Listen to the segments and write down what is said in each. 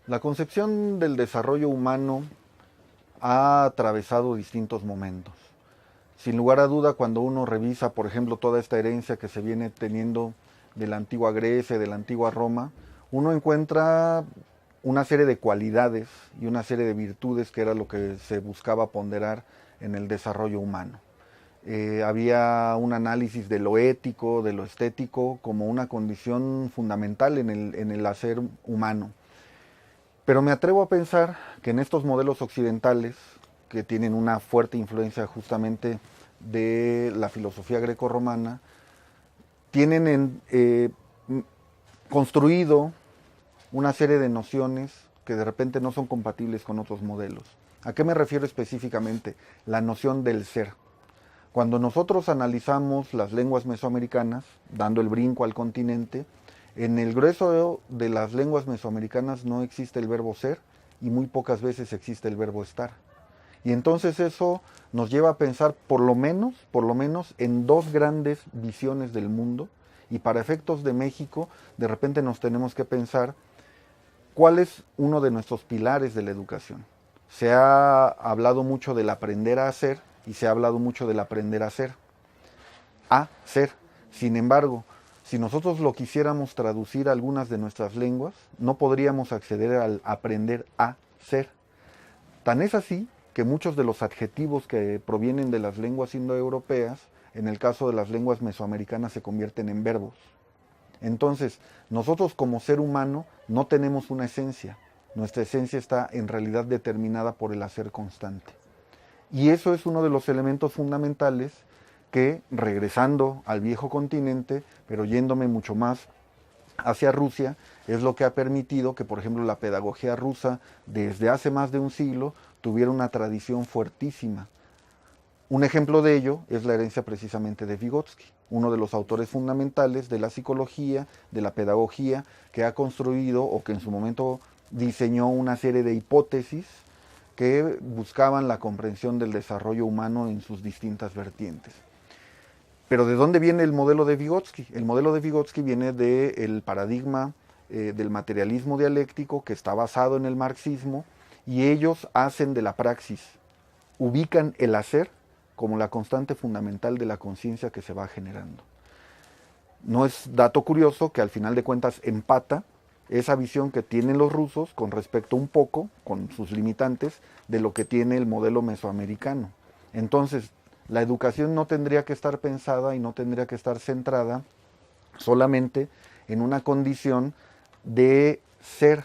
La concepción del desarrollo humano ha atravesado distintos momentos. Sin lugar a duda, cuando uno revisa, por ejemplo, toda esta herencia que se viene teniendo de la antigua Grecia, de la antigua Roma, uno encuentra una serie de cualidades y una serie de virtudes que era lo que se buscaba ponderar en el desarrollo humano. Había un análisis de lo ético, de lo estético, como una condición fundamental en el hacer humano. Pero me atrevo a pensar que en estos modelos occidentales, que tienen una fuerte influencia justamente de la filosofía grecorromana, tienen construido una serie de nociones que de repente no son compatibles con otros modelos. ¿A qué me refiero específicamente? La noción del ser. Cuando nosotros analizamos las lenguas mesoamericanas, dando el brinco al continente, en el grueso de las lenguas mesoamericanas no existe el verbo ser y muy pocas veces existe el verbo estar. Y entonces eso nos lleva a pensar por lo menos en dos grandes visiones del mundo. Y para efectos de México, de repente nos tenemos que pensar cuál es uno de nuestros pilares de la educación. Se ha hablado mucho del aprender a hacer y se ha hablado mucho del aprender a ser. A ser. Sin embargo, si nosotros lo quisiéramos traducir a algunas de nuestras lenguas, no podríamos acceder al aprender a ser. Tan es así que muchos de los adjetivos que provienen de las lenguas indoeuropeas, en el caso de las lenguas mesoamericanas, se convierten en verbos. Entonces, nosotros como ser humano no tenemos una esencia. Nuestra esencia está en realidad determinada por el hacer constante. Y eso es uno de los elementos fundamentales que, regresando al viejo continente, pero yéndome mucho más hacia Rusia, es lo que ha permitido que, por ejemplo, la pedagogía rusa, desde hace más de un siglo, tuviera una tradición fuertísima. Un ejemplo de ello es la herencia precisamente de Vygotsky, uno de los autores fundamentales de la psicología, de la pedagogía, que ha construido o que en su momento diseñó una serie de hipótesis que buscaban la comprensión del desarrollo humano en sus distintas vertientes. Pero ¿de dónde viene el modelo de Vygotsky? El modelo de Vygotsky viene del paradigma del materialismo dialéctico que está basado en el marxismo y ellos hacen de la praxis, ubican el hacer como la constante fundamental de la conciencia que se va generando. No es dato curioso que al final de cuentas empata esa visión que tienen los rusos con respecto un poco, con sus limitantes, de lo que tiene el modelo mesoamericano. Entonces, la educación no tendría que estar pensada y no tendría que estar centrada solamente en una condición de ser,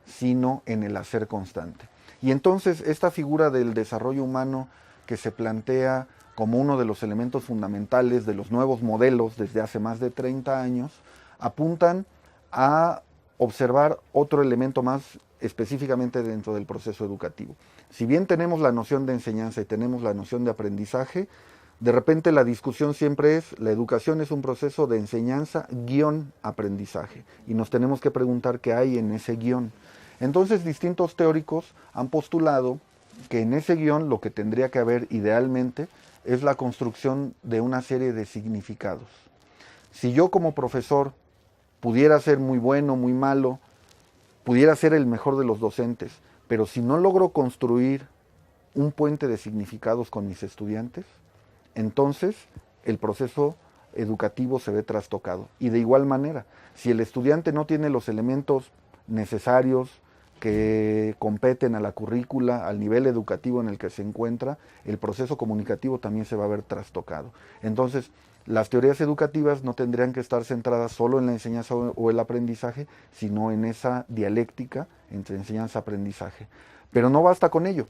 sino en el hacer constante. Y entonces esta figura del desarrollo humano que se plantea como uno de los elementos fundamentales de los nuevos modelos desde hace más de 30 años, apuntan a observar otro elemento más específicamente dentro del proceso educativo. Si bien tenemos la noción de enseñanza y tenemos la noción de aprendizaje, de repente la discusión siempre es, la educación es un proceso de enseñanza guión aprendizaje y nos tenemos que preguntar qué hay en ese guión. Entonces distintos teóricos han postulado que en ese guión lo que tendría que haber idealmente es la construcción de una serie de significados. Si yo como profesor pudiera ser muy bueno, muy malo, pudiera ser el mejor de los docentes, pero si no logro construir un puente de significados con mis estudiantes, entonces el proceso educativo se ve trastocado. Y de igual manera, si el estudiante no tiene los elementos necesarios que competen a la currícula, al nivel educativo en el que se encuentra, el proceso comunicativo también se va a ver trastocado. Entonces, las teorías educativas no tendrían que estar centradas solo en la enseñanza o el aprendizaje, sino en esa dialéctica entre enseñanza-aprendizaje. Pero no basta con ello,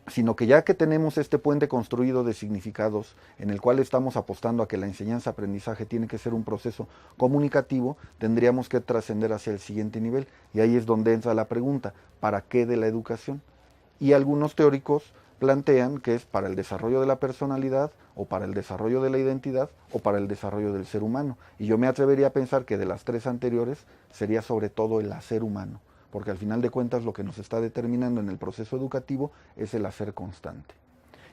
sino que ya que tenemos este puente construido de significados en el cual estamos apostando a que la enseñanza-aprendizaje tiene que ser un proceso comunicativo, tendríamos que trascender hacia el siguiente nivel. Y ahí es donde entra la pregunta, ¿para qué de la educación? Y algunos teóricos plantean que es para el desarrollo de la personalidad o para el desarrollo de la identidad o para el desarrollo del ser humano. Y yo me atrevería a pensar que de las tres anteriores sería sobre todo el hacer humano, porque al final de cuentas lo que nos está determinando en el proceso educativo es el hacer constante.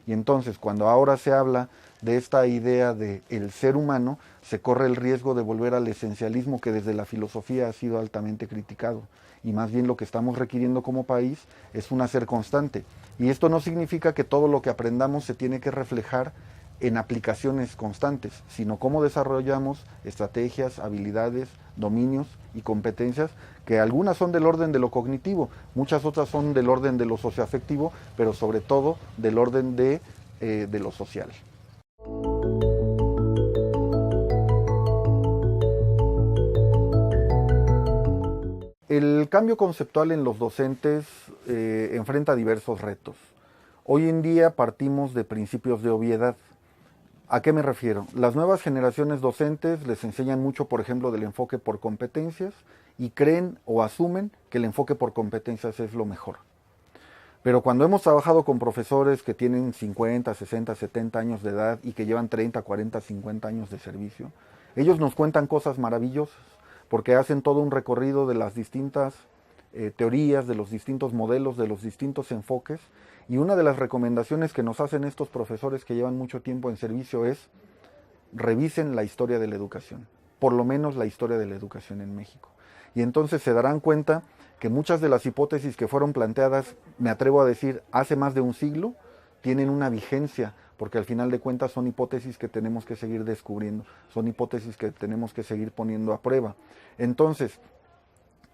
Y entonces, cuando ahora se habla de esta idea de el ser humano, se corre el riesgo de volver al esencialismo que desde la filosofía ha sido altamente criticado. Y más bien lo que estamos requiriendo como país es un hacer constante. Y esto no significa que todo lo que aprendamos se tiene que reflejar en aplicaciones constantes, sino cómo desarrollamos estrategias, habilidades, dominios y competencias, que algunas son del orden de lo cognitivo, muchas otras son del orden de lo socioafectivo, pero sobre todo del orden de lo social. El cambio conceptual en los docentes enfrenta diversos retos. Hoy en día partimos de principios de obviedad. ¿A qué me refiero? Las nuevas generaciones docentes les enseñan mucho, por ejemplo, del enfoque por competencias y creen o asumen que el enfoque por competencias es lo mejor. Pero cuando hemos trabajado con profesores que tienen 50, 60, 70 años de edad y que llevan 30, 40, 50 años de servicio, ellos nos cuentan cosas maravillosas, porque hacen todo un recorrido de las distintas teorías, de los distintos modelos, de los distintos enfoques. Y una de las recomendaciones que nos hacen estos profesores que llevan mucho tiempo en servicio es: revisen la historia de la educación, por lo menos la historia de la educación en México. Y entonces se darán cuenta que muchas de las hipótesis que fueron planteadas, me atrevo a decir, hace más de un siglo, tienen una vigencia, porque al final de cuentas son hipótesis que tenemos que seguir descubriendo, son hipótesis que tenemos que seguir poniendo a prueba. Entonces,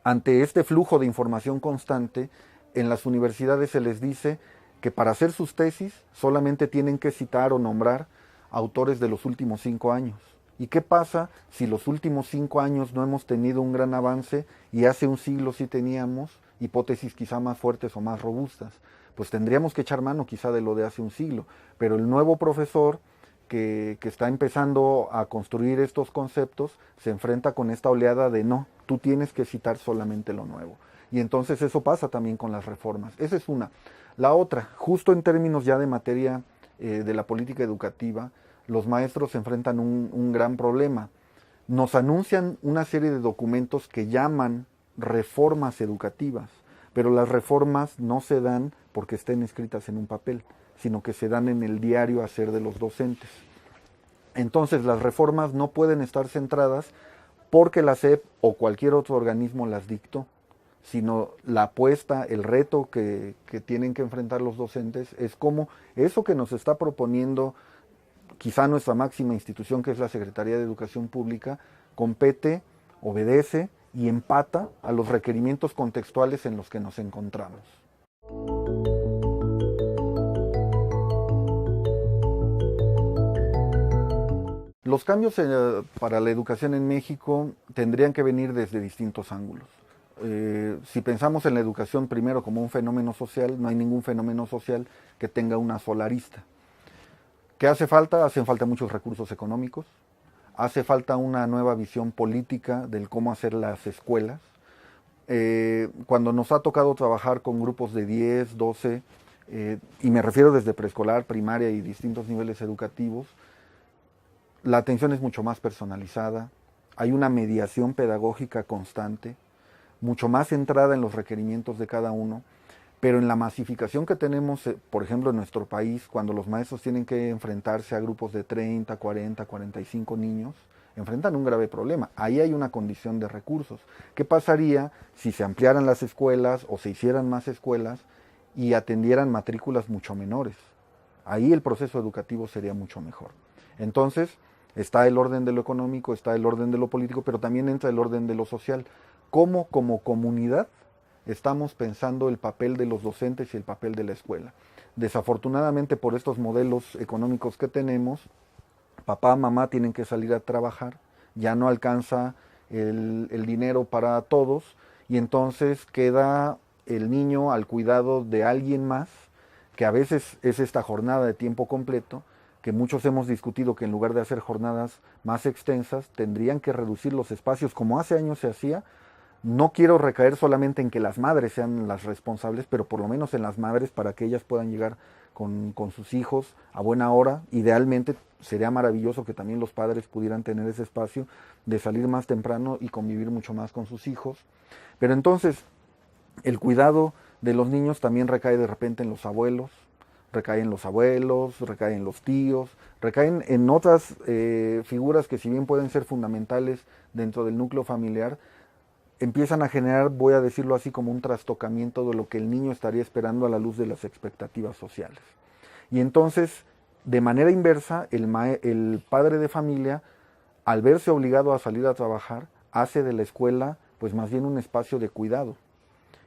ante este flujo de información constante, en las universidades se les dice que para hacer sus tesis solamente tienen que citar o nombrar autores de los últimos 5 años. ¿Y qué pasa si los últimos 5 años no hemos tenido un gran avance y hace un siglo sí teníamos hipótesis quizá más fuertes o más robustas? Pues tendríamos que echar mano quizá de lo de hace un siglo, pero el nuevo profesor que está empezando a construir estos conceptos se enfrenta con esta oleada de no, tú tienes que citar solamente lo nuevo. Y entonces eso pasa también con las reformas. Esa es una. La otra, justo en términos ya de materia de la política educativa, los maestros se enfrentan un gran problema. Nos anuncian una serie de documentos que llaman reformas educativas, pero las reformas no se dan porque estén escritas en un papel, sino que se dan en el diario hacer de los docentes. Entonces las reformas no pueden estar centradas porque la SEP o cualquier otro organismo las dictó, sino la apuesta, el reto que tienen que enfrentar los docentes es cómo eso que nos está proponiendo quizá nuestra máxima institución, que es la Secretaría de Educación Pública, compete, obedece y empata a los requerimientos contextuales en los que nos encontramos. Los cambios para la educación en México tendrían que venir desde distintos ángulos. Si pensamos en la educación primero como un fenómeno social, no hay ningún fenómeno social que tenga una sola arista. ¿Qué hace falta? Hacen falta muchos recursos económicos, hace falta una nueva visión política del cómo hacer las escuelas. Cuando nos ha tocado trabajar con grupos de 10, 12, y me refiero desde preescolar, primaria y distintos niveles educativos, la atención es mucho más personalizada, hay una mediación pedagógica constante, mucho más centrada en los requerimientos de cada uno, pero en la masificación que tenemos, por ejemplo, en nuestro país, cuando los maestros tienen que enfrentarse a grupos de 30, 40, 45 niños, enfrentan un grave problema. Ahí hay una condición de recursos. ¿Qué pasaría si se ampliaran las escuelas o se hicieran más escuelas y atendieran matrículas mucho menores? Ahí el proceso educativo sería mucho mejor. Entonces, está el orden de lo económico, está el orden de lo político, pero también entra el orden de lo social. ¿Cómo como comunidad estamos pensando el papel de los docentes y el papel de la escuela? Desafortunadamente, por estos modelos económicos que tenemos, papá, mamá tienen que salir a trabajar, ya no alcanza el dinero para todos y entonces queda el niño al cuidado de alguien más, que a veces es esta jornada de tiempo completo, que muchos hemos discutido que en lugar de hacer jornadas más extensas, tendrían que reducir los espacios como hace años se hacía. No quiero recaer solamente en que las madres sean las responsables, pero por lo menos en las madres para que ellas puedan llegar con sus hijos a buena hora. Idealmente sería maravilloso que también los padres pudieran tener ese espacio de salir más temprano y convivir mucho más con sus hijos. Pero entonces el cuidado de los niños también recae de repente en los abuelos, recaen los abuelos, recaen los tíos, recaen en otras figuras que si bien pueden ser fundamentales dentro del núcleo familiar, empiezan a generar, voy a decirlo así, como un trastocamiento de lo que el niño estaría esperando a la luz de las expectativas sociales. Y entonces, de manera inversa, el padre de familia, al verse obligado a salir a trabajar, hace de la escuela pues más bien un espacio de cuidado.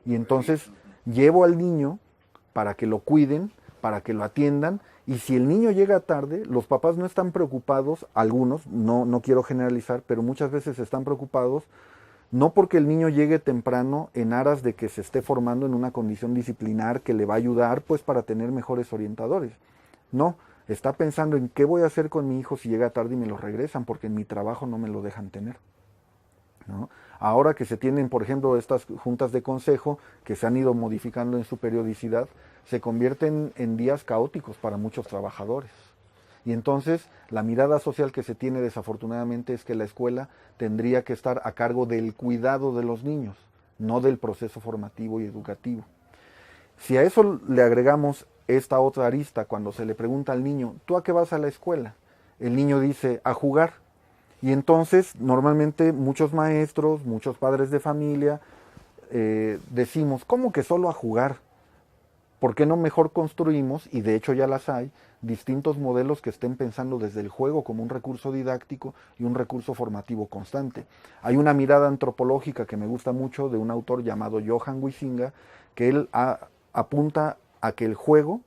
Y entonces llevo al niño para que lo cuiden, para que lo atiendan, y si el niño llega tarde, los papás no están preocupados, algunos, no quiero generalizar, pero muchas veces están preocupados no porque el niño llegue temprano en aras de que se esté formando en una condición disciplinar que le va a ayudar pues para tener mejores orientadores. No, está pensando en qué voy a hacer con mi hijo si llega tarde y me lo regresan, porque en mi trabajo no me lo dejan tener, ¿no? Ahora que se tienen, por ejemplo, estas juntas de consejo que se han ido modificando en su periodicidad, se convierten en días caóticos para muchos trabajadores. Y entonces la mirada social que se tiene desafortunadamente es que la escuela tendría que estar a cargo del cuidado de los niños, no del proceso formativo y educativo. Si a eso le agregamos esta otra arista, cuando se le pregunta al niño, ¿tú a qué vas a la escuela? El niño dice, a jugar. Y entonces normalmente muchos maestros, muchos padres de familia decimos, ¿cómo que solo a jugar? ¿Por qué no mejor construimos, y de hecho ya las hay, distintos modelos que estén pensando desde el juego como un recurso didáctico y un recurso formativo constante? Hay una mirada antropológica que me gusta mucho de un autor llamado Johan Huizinga, que él apunta a que el juego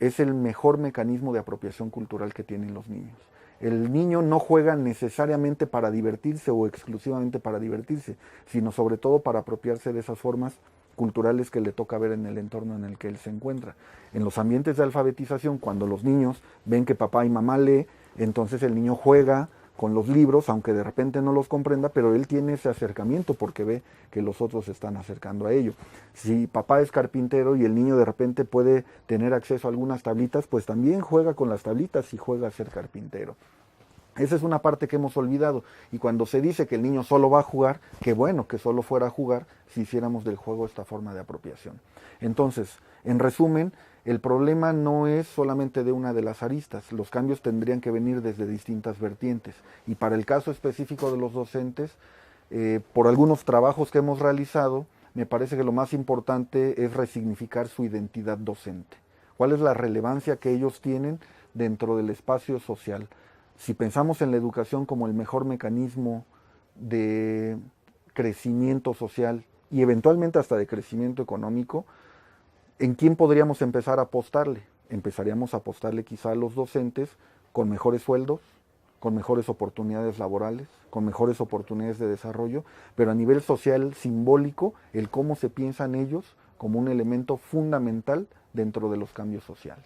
es el mejor mecanismo de apropiación cultural que tienen los niños. El niño no juega necesariamente para divertirse o exclusivamente para divertirse, sino sobre todo para apropiarse de esas formas culturales que le toca ver en el entorno en el que él se encuentra. En los ambientes de alfabetización, cuando los niños ven que papá y mamá lee, entonces el niño juega con los libros, aunque de repente no los comprenda, pero él tiene ese acercamiento porque ve que los otros se están acercando a ello. Si papá es carpintero y el niño de repente puede tener acceso a algunas tablitas, pues también juega con las tablitas y juega a ser carpintero. Esa es una parte que hemos olvidado, y cuando se dice que el niño solo va a jugar, qué bueno que solo fuera a jugar si hiciéramos del juego esta forma de apropiación. Entonces, en resumen, el problema no es solamente de una de las aristas, los cambios tendrían que venir desde distintas vertientes, y para el caso específico de los docentes, por algunos trabajos que hemos realizado, me parece que lo más importante es resignificar su identidad docente. ¿Cuál es la relevancia que ellos tienen dentro del espacio social? Si pensamos en la educación como el mejor mecanismo de crecimiento social y eventualmente hasta de crecimiento económico, ¿en quién podríamos empezar a apostarle? Empezaríamos a apostarle quizá a los docentes con mejores sueldos, con mejores oportunidades laborales, con mejores oportunidades de desarrollo, pero a nivel social simbólico, el cómo se piensan ellos como un elemento fundamental dentro de los cambios sociales.